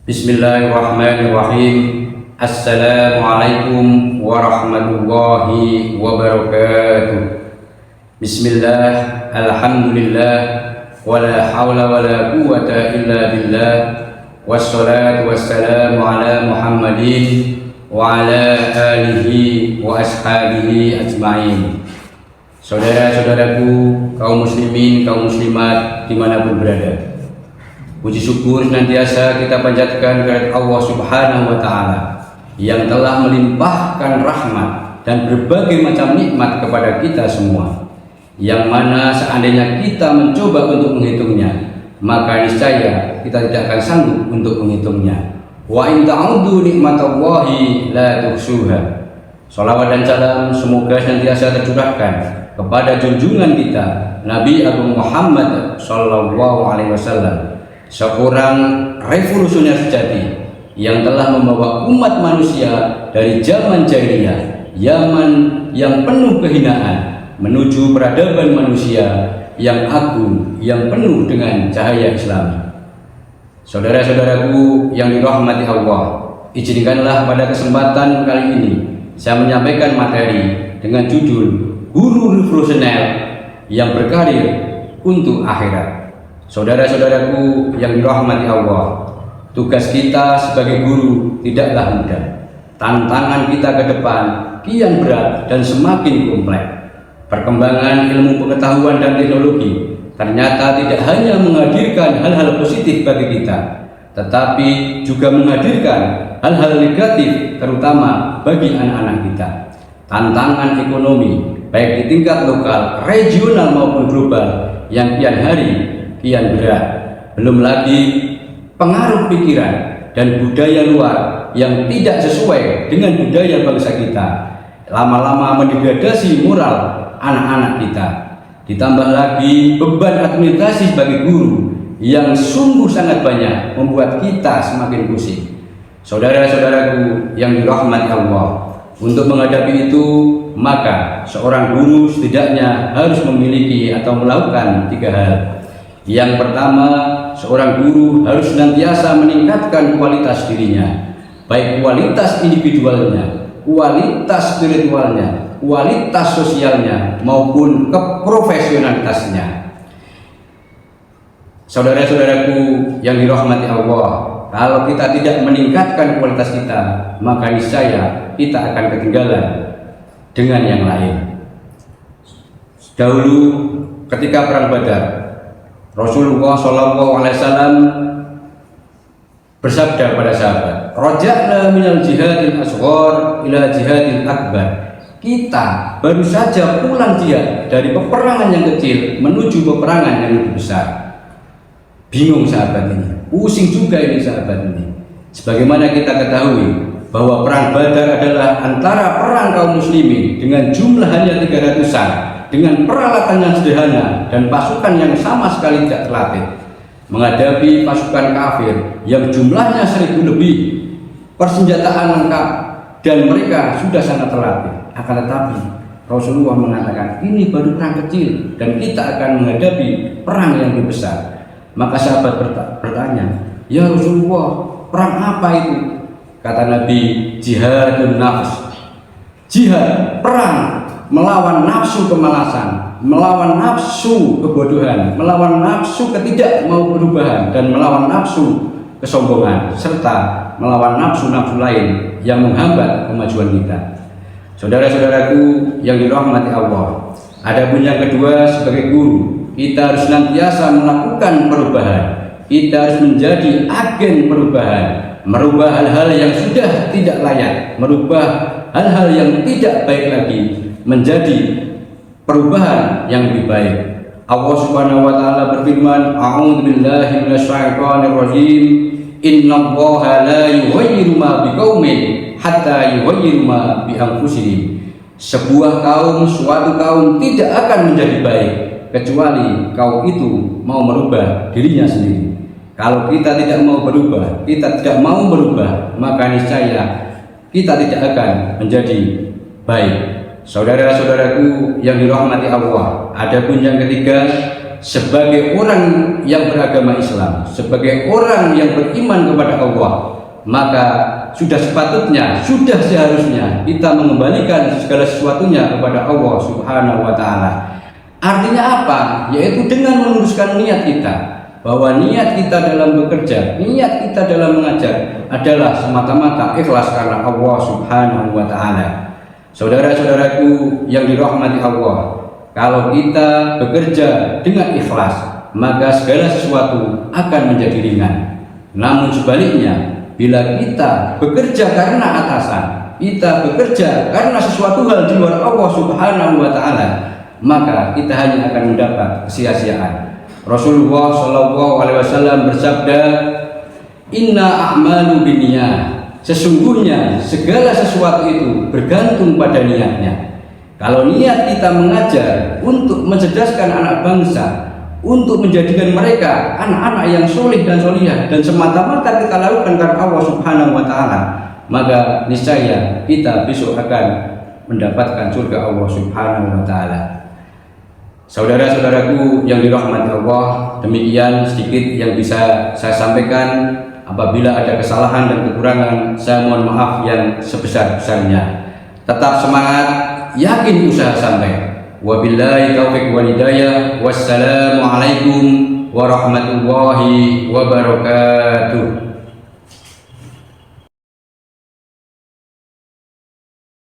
Bismillahirrahmanirrahim. Assalamualaikum warahmatullahi wabarakatuh. Bismillah, alhamdulillah, wala hawla wala quwwata illa billah. Wassalatu wassalamu ala Muhammadin wa ala alihi wa ashabihi ajma'in. Saudara-saudaraku, kaum muslimin, kaum muslimat dimanapun berada, puji syukur senantiasa kita panjatkan kepada Allah Subhanahu wa Ta'ala yang telah melimpahkan rahmat dan berbagai macam nikmat kepada kita semua, yang mana seandainya kita mencoba untuk menghitungnya, maka niscaya kita tidak akan sanggup untuk menghitungnya. Wa in ta'uddu nikmatallahi la tuhsuha. Salawat dan salam semoga senantiasa tercurahkan kepada junjungan kita Nabi Agung Muhammad sallallahu alaihi wasallam, seorang revolusioner sejati yang telah membawa umat manusia dari zaman jahiliyah, zaman yang penuh kehinaan, menuju peradaban manusia yang agung, yang penuh dengan cahaya Islam. Saudara-saudaraku yang dirahmati Allah, izinkanlah pada kesempatan kali ini saya menyampaikan materi dengan judul Guru Revolusioner yang Berkarir untuk Akhirat. Saudara-saudaraku yang dirahmati Allah, tugas kita sebagai guru tidaklah mudah. Tantangan kita ke depan kian berat dan semakin kompleks. Perkembangan ilmu pengetahuan dan teknologi ternyata tidak hanya menghadirkan hal-hal positif bagi kita, tetapi juga menghadirkan hal-hal negatif, terutama bagi anak-anak kita. Tantangan ekonomi baik di tingkat lokal, regional maupun global yang kian hari kian berat. Belum lagi pengaruh pikiran dan budaya luar yang tidak sesuai dengan budaya bangsa kita, lama-lama mendegradasi moral anak-anak kita. Ditambah lagi beban administrasi bagi guru yang sungguh sangat banyak, membuat kita semakin pusing. Saudara-saudaraku yang dirahmati Allah, untuk menghadapi itu maka seorang guru setidaknya harus memiliki atau melakukan 3 hal. Yang pertama, seorang guru harus senantiasa meningkatkan kualitas dirinya, baik kualitas individualnya, kualitas spiritualnya, kualitas sosialnya, maupun keprofesionalitasnya. Saudara-saudaraku yang dirahmati Allah, kalau kita tidak meningkatkan kualitas kita, maka niscaya kita akan ketinggalan dengan yang lain. Dahulu ketika perang Badar, Rasulullah SAW bersabda pada sahabat, "Raja'na minal jihadil asghar ila jihadil akbar." Kita baru saja pulang jihad dari peperangan yang kecil menuju peperangan yang lebih besar. Bingung sahabat ini, pusing juga ini sahabat ini. Sebagaimana kita ketahui bahwa perang Badar adalah antara perang kaum muslimin dengan jumlah hanya 300-an, dengan peralatan yang sederhana dan pasukan yang sama sekali tidak terlatih, menghadapi pasukan kafir yang jumlahnya 1000 lebih, persenjataan lengkap, dan mereka sudah sangat terlatih. Akan tetapi Rasulullah mengatakan ini baru perang kecil dan kita akan menghadapi perang yang lebih besar. Maka sahabat bertanya, "Ya Rasulullah, perang apa itu?" Kata Nabi, "Jihadun nafs." Jihad, perang melawan nafsu kemalasan, melawan nafsu kebodohan, melawan nafsu ketidakmauperubahan, dan melawan nafsu kesombongan, serta melawan nafsu-nafsu lain yang menghambat kemajuan kita. Saudara-saudaraku yang dirahmati Allah, adapun yang kedua, sebagai guru kita harus senantiasa melakukan perubahan. Kita harus menjadi agen perubahan, merubah hal-hal yang sudah tidak layak, merubah hal-hal yang tidak baik lagi menjadi perubahan yang lebih baik. Allah Subhanahu wa Ta'ala berfirman, "A'udzubillahi minasyaitonir rajim. Innallaha la yughayyiru ma biqaumin hatta yughayyiru ma bi anfusihim." Sebuah kaum, suatu kaum tidak akan menjadi baik kecuali kaum itu mau merubah dirinya sendiri. Kalau kita tidak mau berubah, kita tidak mau berubah, maka niscaya kita tidak akan menjadi baik. Saudara-saudaraku yang dirahmati Allah, adapun yang ketiga, sebagai orang yang beragama Islam, sebagai orang yang beriman kepada Allah, maka sudah sepatutnya, sudah seharusnya kita mengembalikan segala sesuatunya kepada Allah Subhanahu wa Ta'ala. Artinya apa? Yaitu dengan meluruskan niat kita, bahwa niat kita dalam bekerja, niat kita dalam mengajar adalah semata-mata ikhlas karena Allah Subhanahu wa Ta'ala. Saudara-saudaraku yang dirahmati Allah, kalau kita bekerja dengan ikhlas, maka segala sesuatu akan menjadi ringan. Namun sebaliknya, bila kita bekerja karena atasan, kita bekerja karena sesuatu hal di luar Allah Subhanahu wa Ta'ala, maka kita hanya akan mendapat kesia-siaan. Rasulullah Shallallahu Alaihi Wasallam bersabda, Inna a'malu binniyat. Sesungguhnya segala sesuatu itu bergantung pada niatnya. Kalau niat kita mengajar untuk mencerdaskan anak bangsa, untuk menjadikan mereka anak-anak yang soleh dan solihah, dan semata-mata kita lakukan karena Allah Subhanahu wa Ta'ala, maka niscaya kita besok akan mendapatkan surga Allah Subhanahu wa Ta'ala. Saudara-saudaraku yang dirahmati Allah, demikian sedikit yang bisa saya sampaikan. Apabila ada kesalahan dan kekurangan, saya mohon maaf yang sebesar-besarnya. Tetap semangat, yakin usaha sampai. Wabillahi taufiq wal hidayah. Wassalamualaikum warahmatullahi wabarakatuh.